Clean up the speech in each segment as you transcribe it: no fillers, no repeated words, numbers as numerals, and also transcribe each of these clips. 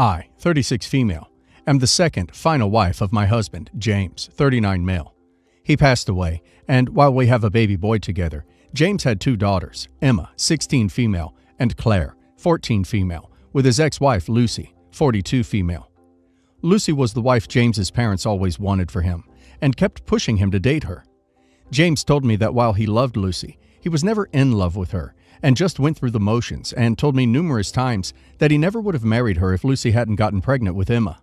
I, 36 female, am the second, final wife of my husband, James, 39 male. He passed away, and while we have a baby boy together, James had 2 daughters, Emma, 16 female, and Claire, 14 female, with his ex-wife Lucy, 42 female. Lucy was the wife James's parents always wanted for him, and kept pushing him to date her. James told me that while he loved Lucy, he was never in love with her, and just went through the motions, and told me numerous times that he never would have married her if Lucy hadn't gotten pregnant with Emma.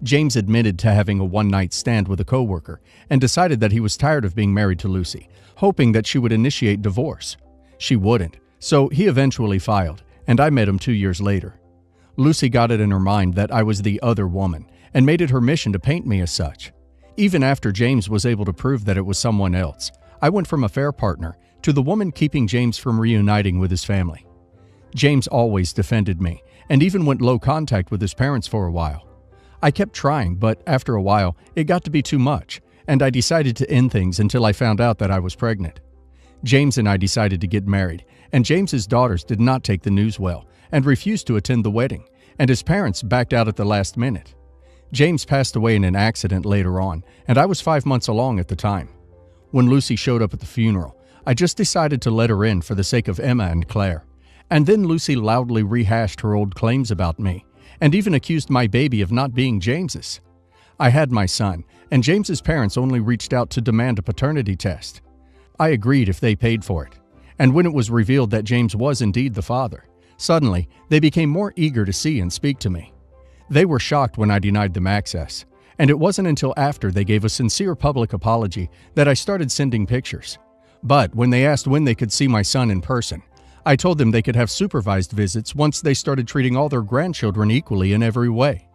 James admitted to having a one-night stand with a coworker and decided that he was tired of being married to Lucy, hoping that she would initiate divorce. She wouldn't, so he eventually filed, and I met him 2 years later. Lucy got it in her mind that I was the other woman and made it her mission to paint me as such. Even after James was able to prove that it was someone else, I went from affair partner to the woman keeping James from reuniting with his family. James always defended me and even went low contact with his parents for a while. I kept trying, but after a while, it got to be too much, and I decided to end things until I found out that I was pregnant. James and I decided to get married, and James's daughters did not take the news well and refused to attend the wedding, and his parents backed out at the last minute. James passed away in an accident later on, and I was 5 months along at the time. When Lucy showed up at the funeral, I just decided to let her in for the sake of Emma and Claire, and then Lucy loudly rehashed her old claims about me, and even accused my baby of not being James's. I had my son, and James's parents only reached out to demand a paternity test. I agreed if they paid for it, and when it was revealed that James was indeed the father, suddenly they became more eager to see and speak to me. They were shocked when I denied them access, and it wasn't until after they gave a sincere public apology that I started sending pictures. But when they asked when they could see my son in person, I told them they could have supervised visits once they started treating all their grandchildren equally in every way.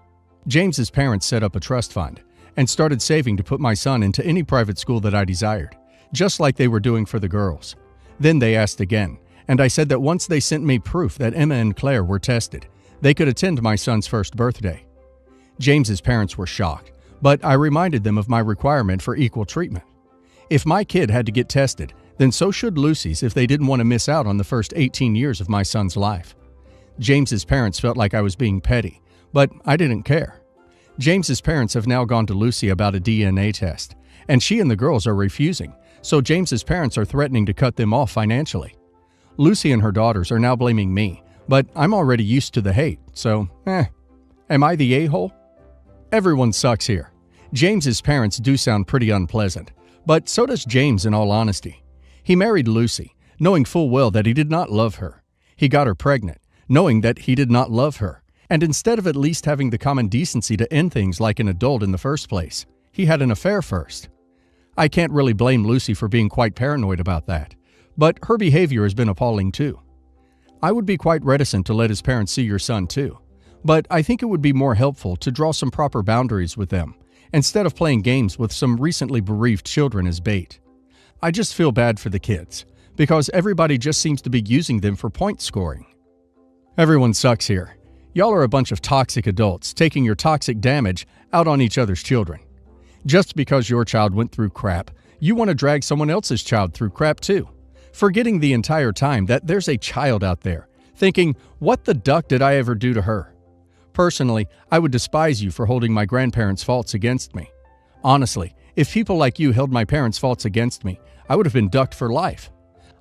James's parents set up a trust fund and started saving to put my son into any private school that I desired, just like they were doing for the girls. Then they asked again, and I said that once they sent me proof that Emma and Claire were tested, they could attend my son's first birthday. James's parents were shocked, but I reminded them of my requirement for equal treatment. If my kid had to get tested, then so should Lucy's if they didn't want to miss out on the first 18 years of my son's life. James's parents felt like I was being petty, but I didn't care. James's parents have now gone to Lucy about a DNA test, and she and the girls are refusing, so James's parents are threatening to cut them off financially. Lucy and her daughters are now blaming me, but I'm already used to the hate, so am I the a-hole? Everyone sucks here. James's parents do sound pretty unpleasant, but so does James in all honesty. He married Lucy, knowing full well that he did not love her. He got her pregnant, knowing that he did not love her, and instead of at least having the common decency to end things like an adult in the first place, he had an affair first. I can't really blame Lucy for being quite paranoid about that, but her behavior has been appalling too. I would be quite reticent to let his parents see your son too, but I think it would be more helpful to draw some proper boundaries with them, instead of playing games with some recently bereaved children as bait. I just feel bad for the kids, because everybody just seems to be using them for point scoring. Everyone sucks here. Y'all are a bunch of toxic adults taking your toxic damage out on each other's children. Just because your child went through crap, you want to drag someone else's child through crap too, forgetting the entire time that there's a child out there, thinking, what the duck did I ever do to her? Personally, I would despise you for holding my grandparents' faults against me. Honestly, if people like you held my parents' faults against me, I would have been ducked for life.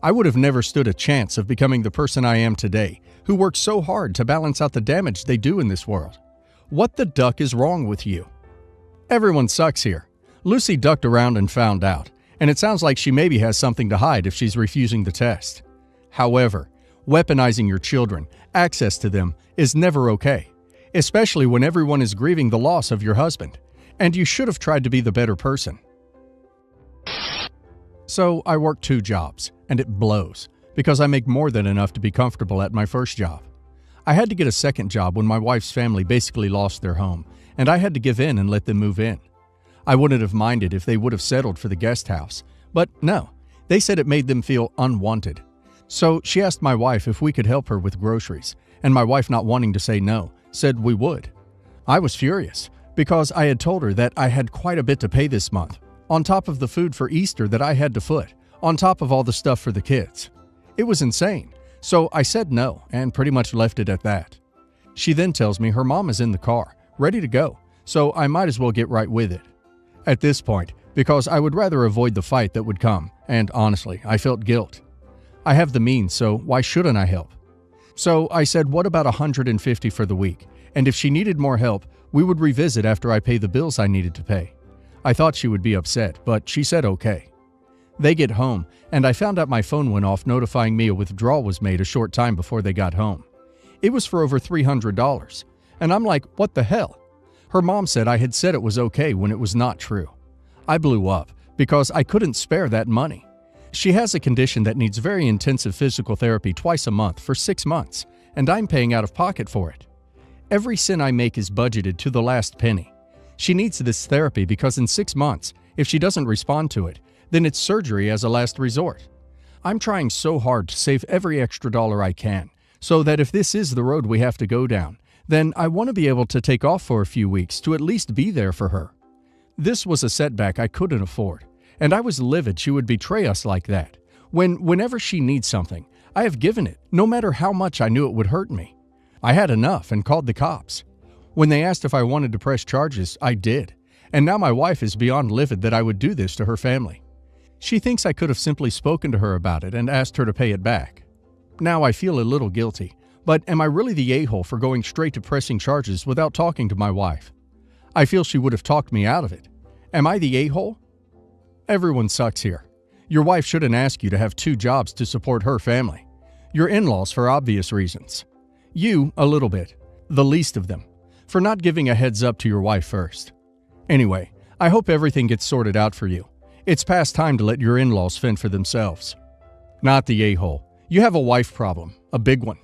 I would have never stood a chance of becoming the person I am today, who works so hard to balance out the damage they do in this world. What the duck is wrong with you? Everyone sucks here. Lucy ducked around and found out, and it sounds like she maybe has something to hide if she's refusing the test. However, weaponizing your children, access to them, is never okay, especially when everyone is grieving the loss of your husband, and you should have tried to be the better person. So I work 2 jobs, and it blows, because I make more than enough to be comfortable at my first job. I had to get a second job when my wife's family basically lost their home, and I had to give in and let them move in. I wouldn't have minded if they would have settled for the guest house, but no, they said it made them feel unwanted. So she asked my wife if we could help her with groceries, and my wife, not wanting to say no, said we would. I was furious, because I had told her that I had quite a bit to pay this month, on top of the food for Easter that I had to foot, on top of all the stuff for the kids. It was insane, so I said no and pretty much left it at that. She then tells me her mom is in the car, ready to go, so I might as well get right with it. At this point, because I would rather avoid the fight that would come, and honestly, I felt guilt. I have the means, so why shouldn't I help? So I said, what about $150 for the week? And if she needed more help, we would revisit after I pay the bills I needed to pay. I thought she would be upset, but she said okay. They get home, and I found out my phone went off notifying me a withdrawal was made a short time before they got home. It was for over $300, and I'm like, what the hell? Her mom said I had said it was okay when it was not true. I blew up because I couldn't spare that money. She has a condition that needs very intensive physical therapy twice a month for 6 months, and I'm paying out of pocket for it. Every cent I make is budgeted to the last penny. She needs this therapy because in 6 months, if she doesn't respond to it, then it's surgery as a last resort. I'm trying so hard to save every extra dollar I can, so that if this is the road we have to go down, then I want to be able to take off for a few weeks to at least be there for her. This was a setback I couldn't afford, and I was livid she would betray us like that. Whenever she needs something, I have given it, no matter how much I knew it would hurt me. I had enough and called the cops. When they asked if I wanted to press charges, I did, and now my wife is beyond livid that I would do this to her family. She thinks I could have simply spoken to her about it and asked her to pay it back. Now I feel a little guilty, but am I really the a-hole for going straight to pressing charges without talking to my wife? I feel she would have talked me out of it. Am I the a-hole? Everyone sucks here. Your wife shouldn't ask you to have 2 jobs to support her family. Your in-laws for obvious reasons. You, a little bit, the least of them, for not giving a heads up to your wife first. Anyway, I hope everything gets sorted out for you. It's past time to let your in-laws fend for themselves. Not the a-hole. You have a wife problem, a big one.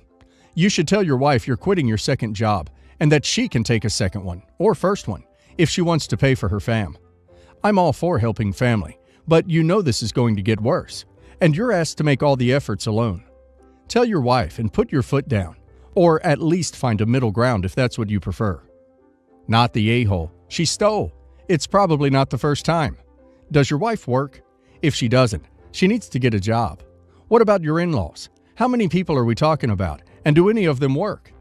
You should tell your wife you're quitting your second job and that she can take a second one, or first one, if she wants to pay for her fam. I'm all for helping family, but you know this is going to get worse, and you're asked to make all the efforts alone. Tell your wife and put your foot down, or at least find a middle ground if that's what you prefer. Not the a-hole. She stole. It's probably not the first time. Does your wife work? If she doesn't, she needs to get a job. What about your in-laws? How many people are we talking about, and do any of them work?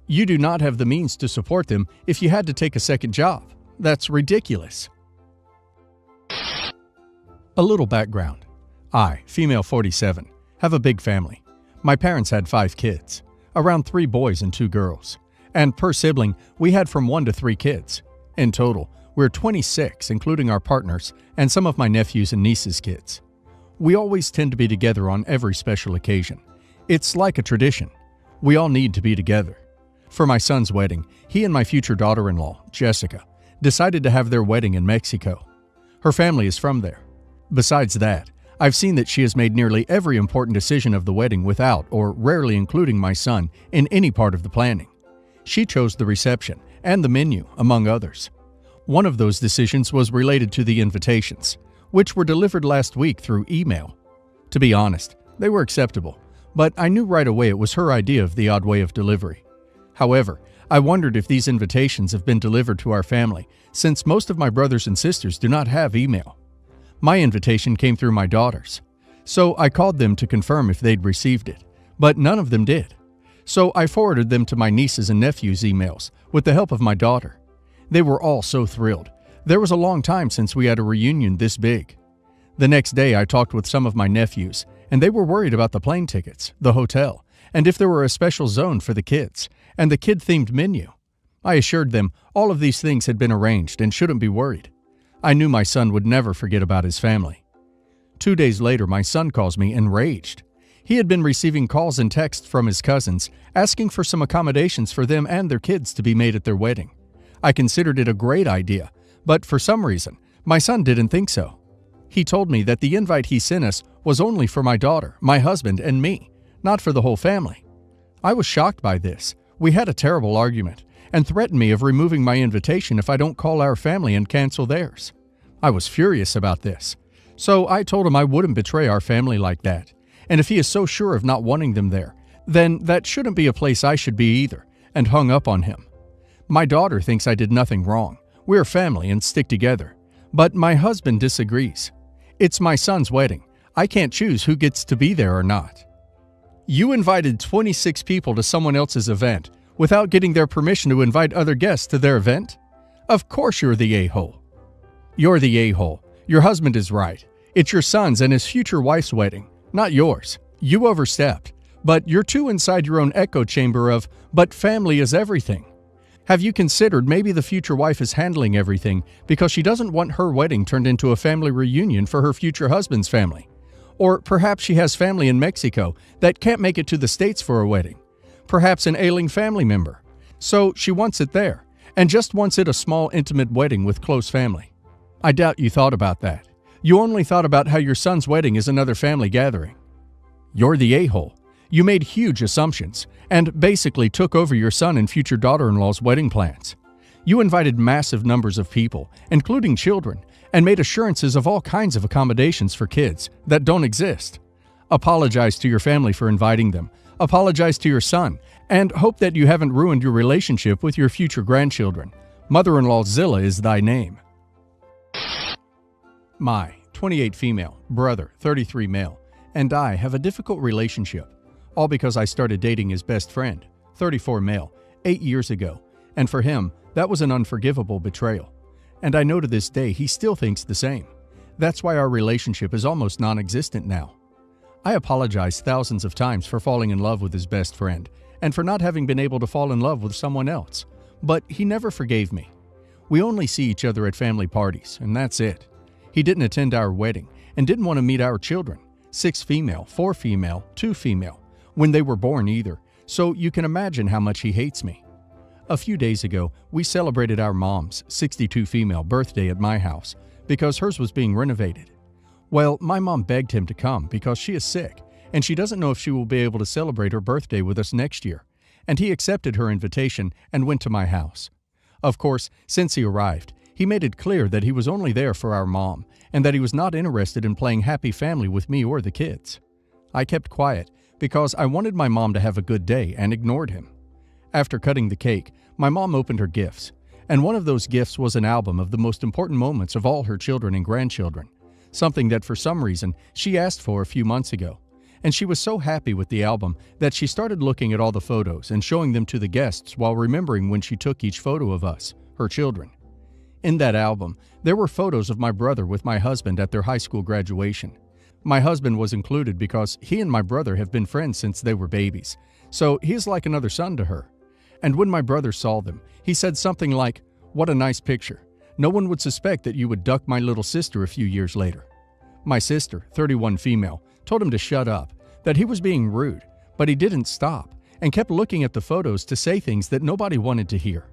You do not have the means to support them if you had to take a second job. That's ridiculous. A little background. I, female 47, have a big family. My parents had 5 kids, around 3 boys and 2 girls. And per sibling, we had from 1 to 3 kids. In total, we're 26, including our partners and some of my nephews' and nieces' kids. We always tend to be together on every special occasion. It's like a tradition. We all need to be together. For my son's wedding, he and my future daughter-in-law, Jessica, decided to have their wedding in Mexico. Her family is from there. Besides that, I've seen that she has made nearly every important decision of the wedding without or rarely including my son in any part of the planning. She chose the reception and the menu, among others. One of those decisions was related to the invitations, which were delivered last week through email. To be honest, they were acceptable, but I knew right away it was her idea of the odd way of delivery. However, I wondered if these invitations have been delivered to our family, since most of my brothers and sisters do not have email. My invitation came through my daughters, so I called them to confirm if they'd received it, but none of them did. So I forwarded them to my nieces and nephews' emails with the help of my daughter. They were all so thrilled. There was a long time since we had a reunion this big. The next day I talked with some of my nephews, and they were worried about the plane tickets, the hotel, and if there were a special zone for the kids, and the kid-themed menu. I assured them all of these things had been arranged and shouldn't be worried. I knew my son would never forget about his family. 2 days later, my son calls me enraged. He had been receiving calls and texts from his cousins asking for some accommodations for them and their kids to be made at their wedding. I considered it a great idea, but for some reason, my son didn't think so. He told me that the invite he sent us was only for my daughter, my husband, and me, not for the whole family. I was shocked by this. We had a terrible argument, and threatened me of removing my invitation if I don't call our family and cancel theirs. I was furious about this, so I told him I wouldn't betray our family like that, and if he is so sure of not wanting them there, then that shouldn't be a place I should be either, and hung up on him. My daughter thinks I did nothing wrong. We're family and stick together. But my husband disagrees. It's my son's wedding. I can't choose who gets to be there or not. You invited 26 people to someone else's event without getting their permission to invite other guests to their event? Of course you're the a-hole. You're the a-hole. Your husband is right. It's your son's and his future wife's wedding, not yours. You overstepped, but you're too inside your own echo chamber of, but family is everything. Have you considered maybe the future wife is handling everything because she doesn't want her wedding turned into a family reunion for her future husband's family? Or perhaps she has family in Mexico that can't make it to the States for a wedding. Perhaps an ailing family member. So she wants it there, and just wants it a small, intimate wedding with close family. I doubt you thought about that. You only thought about how your son's wedding is another family gathering. You're the a-hole. You made huge assumptions and basically took over your son and future daughter-in-law's wedding plans. You invited massive numbers of people, including children, and made assurances of all kinds of accommodations for kids that don't exist. Apologize to your family for inviting them. Apologize to your son, and hope that you haven't ruined your relationship with your future grandchildren. Mother-in-law Zilla is thy name. My 28 female, brother 33 male, and I have a difficult relationship, all because I started dating his best friend, 34 male, 8 years ago, and for him, that was an unforgivable betrayal. And I know to this day he still thinks the same. That's why our relationship is almost non-existent now. I apologize thousands of times for falling in love with his best friend, and for not having been able to fall in love with someone else, but he never forgave me. We only see each other at family parties, and that's it. He didn't attend our wedding, and didn't want to meet our children, 6 female, 4 female, 2 female, when they were born either, so you can imagine how much he hates me. A few days ago, we celebrated our mom's 62 female birthday at my house because hers was being renovated. Well, my mom begged him to come because she is sick and she doesn't know if she will be able to celebrate her birthday with us next year, and he accepted her invitation and went to my house. Of course, since he arrived, he made it clear that he was only there for our mom and that he was not interested in playing happy family with me or the kids. I kept quiet because I wanted my mom to have a good day and ignored him. After cutting the cake, my mom opened her gifts, and one of those gifts was an album of the most important moments of all her children and grandchildren, something that for some reason she asked for a few months ago. And she was so happy with the album that she started looking at all the photos and showing them to the guests while remembering when she took each photo of us, her children. In that album, there were photos of my brother with my husband at their high school graduation. My husband was included because he and my brother have been friends since they were babies, so he is like another son to her. And when my brother saw them, he said something like, "What a nice picture. No one would suspect that you would duck my little sister a few years later." My sister, 31 female, told him to shut up, that he was being rude, but he didn't stop and kept looking at the photos to say things that nobody wanted to hear.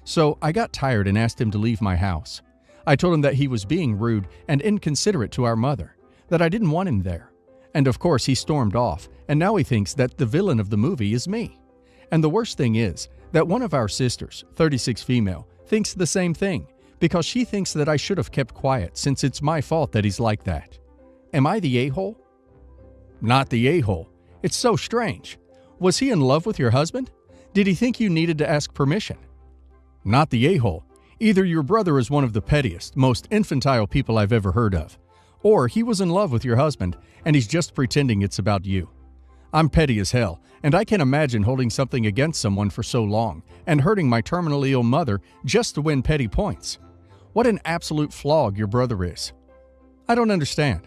So I got tired and asked him to leave my house. I told him that he was being rude and inconsiderate to our mother, that I didn't want him there. And of course he stormed off, and now he thinks that the villain of the movie is me. And the worst thing is that one of our sisters, 36 female, thinks the same thing because she thinks that I should have kept quiet since it's my fault that he's like that. Am I the a-hole? Not the a-hole. It's so strange. Was he in love with your husband? Did he think you needed to ask permission? Not the a-hole. Either your brother is one of the pettiest, most infantile people I've ever heard of, or he was in love with your husband and he's just pretending it's about you. I'm petty as hell, and I can't imagine holding something against someone for so long and hurting my terminally ill mother just to win petty points. What an absolute flog your brother is. I don't understand.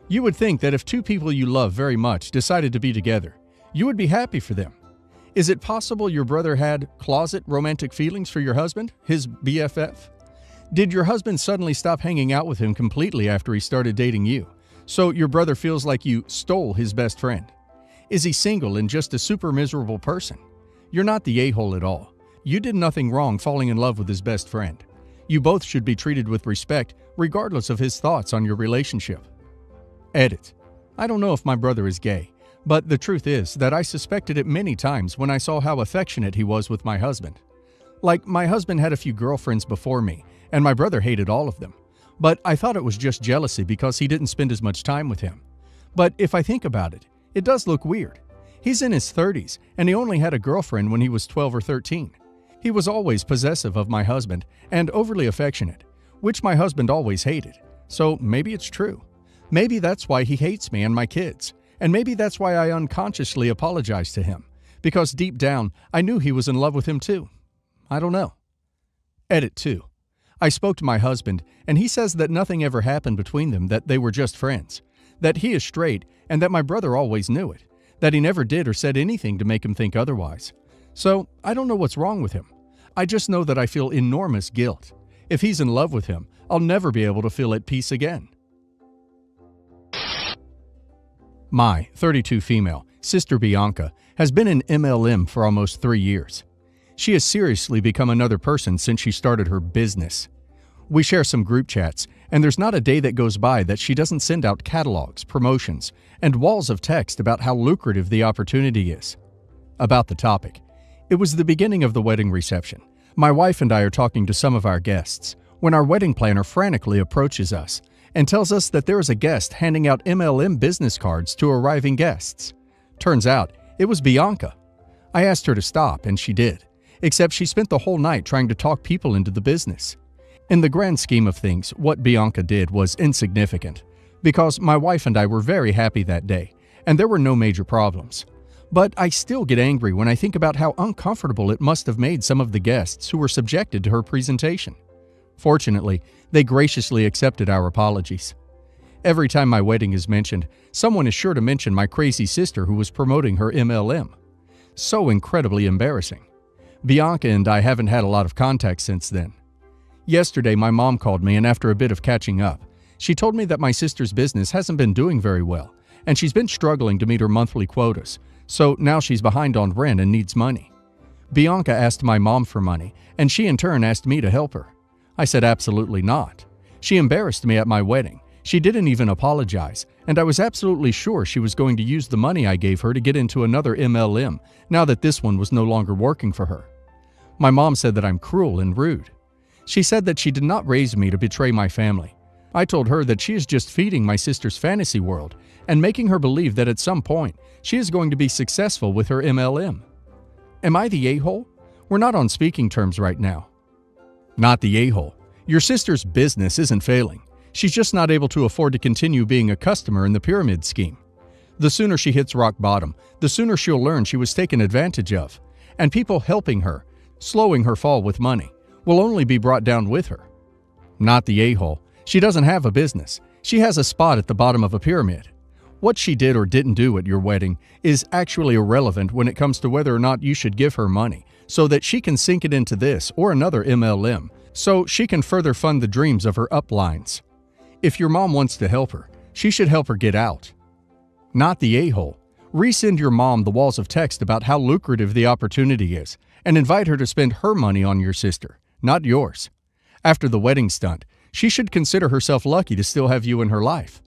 You would think that if two people you love very much decided to be together, you would be happy for them. Is it possible your brother had closet romantic feelings for your husband, his BFF? Did your husband suddenly stop hanging out with him completely after he started dating you, so your brother feels like you stole his best friend? Is he single and just a super miserable person? You're not the a-hole at all. You did nothing wrong falling in love with his best friend. You both should be treated with respect regardless of his thoughts on your relationship. Edit. I don't know if my brother is gay, but the truth is that I suspected it many times when I saw how affectionate he was with my husband. Like, my husband had a few girlfriends before me, and my brother hated all of them. But I thought it was just jealousy because he didn't spend as much time with him. But if I think about it, it does look weird. He's in his 30s, and he only had a girlfriend when he was 12 or 13. He was always possessive of my husband and overly affectionate, which my husband always hated. So maybe it's true. Maybe that's why he hates me and my kids. And maybe that's why I unconsciously apologize to him, because deep down I knew he was in love with him too. I don't know. Edit 2. I spoke to my husband, and he says that nothing ever happened between them, that they were just friends, that he is straight, and that my brother always knew it, that he never did or said anything to make him think otherwise. So, I don't know what's wrong with him. I just know that I feel enormous guilt. If he's in love with him, I'll never be able to feel at peace again. My 32 female sister Bianca has been in MLM for almost 3 years. She has seriously become another person since she started her business. We share some group chats, and there's not a day that goes by that she doesn't send out catalogs, promotions, and walls of text about how lucrative the opportunity is. About the topic. It was the beginning of the wedding reception. My wife and I are talking to some of our guests when our wedding planner frantically approaches us and tells us that there is a guest handing out MLM business cards to arriving guests. Turns out, it was Bianca. I asked her to stop, and she did, except she spent the whole night trying to talk people into the business. In the grand scheme of things, what Bianca did was insignificant, because my wife and I were very happy that day, and there were no major problems. But I still get angry when I think about how uncomfortable it must have made some of the guests who were subjected to her presentation. Fortunately, they graciously accepted our apologies. Every time my wedding is mentioned, someone is sure to mention my crazy sister who was promoting her MLM. So incredibly embarrassing. Bianca and I haven't had a lot of contact since then. Yesterday, my mom called me, and after a bit of catching up, she told me that my sister's business hasn't been doing very well, and she's been struggling to meet her monthly quotas, so now she's behind on rent and needs money. Bianca asked my mom for money, and she in turn asked me to help her. I said absolutely not. She embarrassed me at my wedding. She didn't even apologize, and I was absolutely sure she was going to use the money I gave her to get into another MLM now that this one was no longer working for her. My mom said that I'm cruel and rude. She said that she did not raise me to betray my family. I told her that she is just feeding my sister's fantasy world and making her believe that at some point she is going to be successful with her MLM. Am I the a-hole? We're not on speaking terms right now. Not the a-hole. Your sister's business isn't failing. She's just not able to afford to continue being a customer in the pyramid scheme. The sooner she hits rock bottom, the sooner she'll learn she was taken advantage of, and people helping her, slowing her fall with money, will only be brought down with her. Not the a-hole. She doesn't have a business. She has a spot at the bottom of a pyramid. What she did or didn't do at your wedding is actually irrelevant when it comes to whether or not you should give her money so that she can sink it into this or another MLM so she can further fund the dreams of her uplines. If your mom wants to help her, she should help her get out. Not the a-hole. Resend your mom the walls of text about how lucrative the opportunity is and invite her to spend her money on your sister, not yours. After the wedding stunt, she should consider herself lucky to still have you in her life.